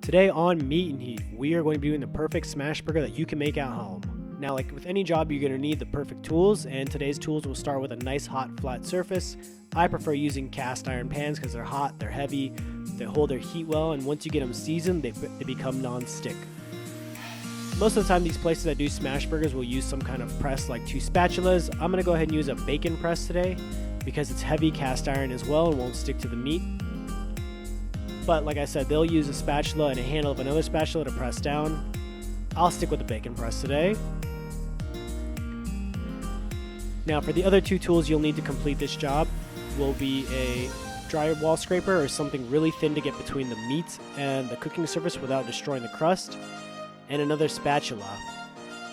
Today on Meat and Heat, we are going to be doing the perfect smash burger that you can make at home. Now, like with any job, you're going to need the perfect tools, and today's tools will start with a nice hot flat surface. I prefer using cast iron pans because they're hot, they're heavy, they hold their heat well, and once you get them seasoned, they become non-stick. Most of the time, these places that do smash burgers will use some kind of press like 2 spatulas. I'm going to go ahead and use a bacon press today because it's heavy cast iron as well and won't stick to the meat. But like I said, they'll use a spatula and a handle of another spatula to press down. I'll stick with the bacon press today. Now for the other 2 tools you'll need to complete this job will be a drywall scraper or something really thin to get between the meat and the cooking surface without destroying the crust, and another spatula.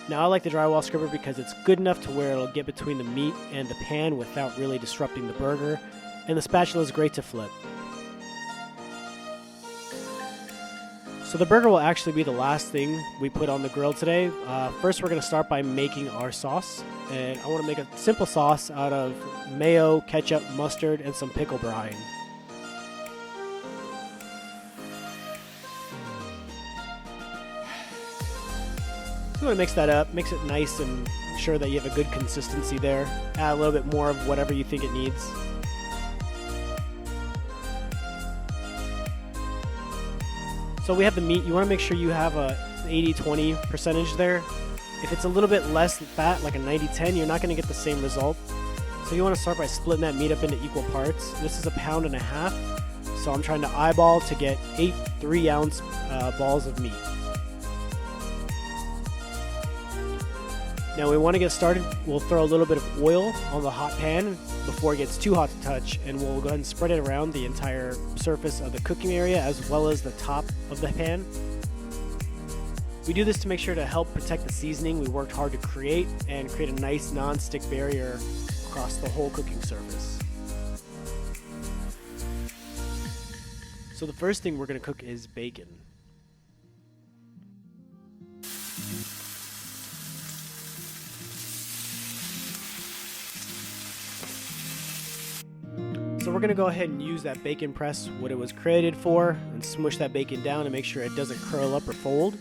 Now I like the drywall scraper because it's good enough to where it'll get between the meat and the pan without really disrupting the burger, and the spatula is great to flip. So the burger will actually be the last thing we put on the grill today. First we're going to start by making our sauce, and I want to make a simple sauce out of mayo, ketchup, mustard, and some pickle brine. So you want to mix that up, mix it nice and ensure that you have a good consistency there. Add a little bit more of whatever you think it needs. So we have the meat. You want to make sure you have a 80-20 percentage there. If it's a little bit less fat, like a 90-10, you're not going to get the same result. So you want to start by splitting that meat up into equal parts. This is 1.5 pounds, so I'm trying to eyeball to get 8 3-ounce balls of meat. Now we want to get started. We'll throw a little bit of oil on the hot pan before it gets too hot to touch, and we'll go ahead and spread it around the entire surface of the cooking area as well as the top of the pan. We do this to make sure to help protect the seasoning we worked hard to create and create a nice non-stick barrier across the whole cooking surface. So the first thing we're going to cook is bacon. So we're going to go ahead and use that bacon press, what it was created for, and smush that bacon down to make sure it doesn't curl up or fold,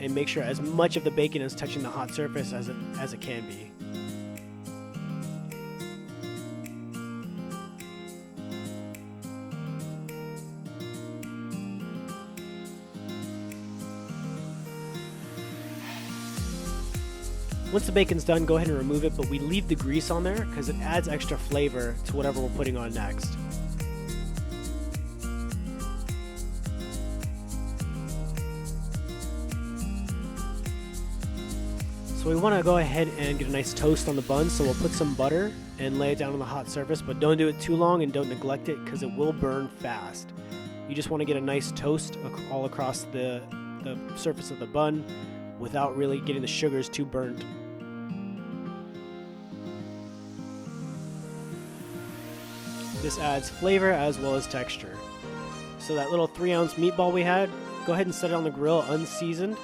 and make sure as much of the bacon is touching the hot surface as it can be. Once the bacon's done, go ahead and remove it, but we leave the grease on there because it adds extra flavor to whatever we're putting on next. So we want to go ahead and get a nice toast on the bun, so we'll put some butter and lay it down on the hot surface, but don't do it too long and don't neglect it because it will burn fast. You just want to get a nice toast all across the surface of the bun without really getting the sugars too burnt. This adds flavor as well as texture. So that little 3-ounce meatball we had, go ahead and set it on the grill unseasoned.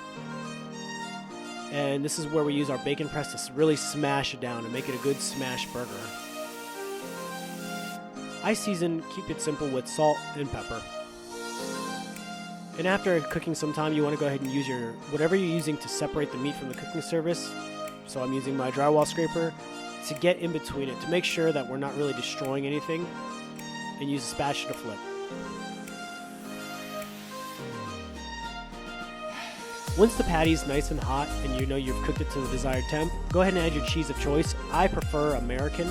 And this is where we use our bacon press to really smash it down and make it a good smash burger. I keep it simple with salt and pepper. And after cooking some time, you want to go ahead and use whatever you're using to separate the meat from the cooking surface. So I'm using my drywall scraper to get in between it to make sure that we're not really destroying anything, and use a spatula to flip. Once the patty's nice and hot and you know you've cooked it to the desired temp, go ahead and add your cheese of choice. I prefer American.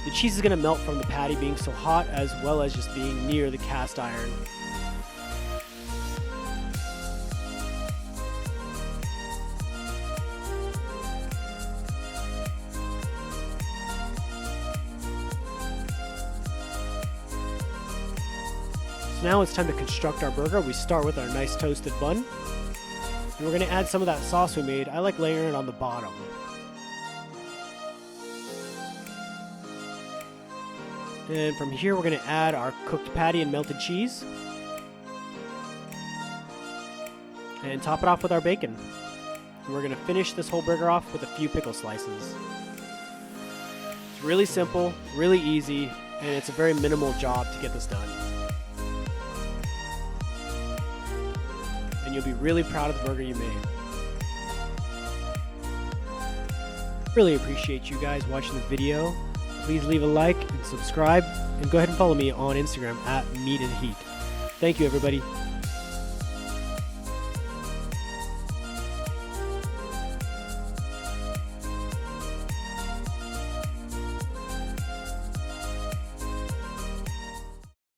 The cheese is going to melt from the patty being so hot as well as just being near the cast iron. So now it's time to construct our burger. We start with our nice toasted bun, and we're going to add some of that sauce we made. I like layering it on the bottom. And from here we're going to add our cooked patty and melted cheese. And top it off with our bacon. And we're going to finish this whole burger off with a few pickle slices. It's really simple, really easy, and it's a very minimal job to get this done. And you'll be really proud of the burger you made. Really appreciate you guys watching the video. Please leave a like and subscribe, and go ahead and follow me on Instagram at Meat and Heat. Thank you, everybody.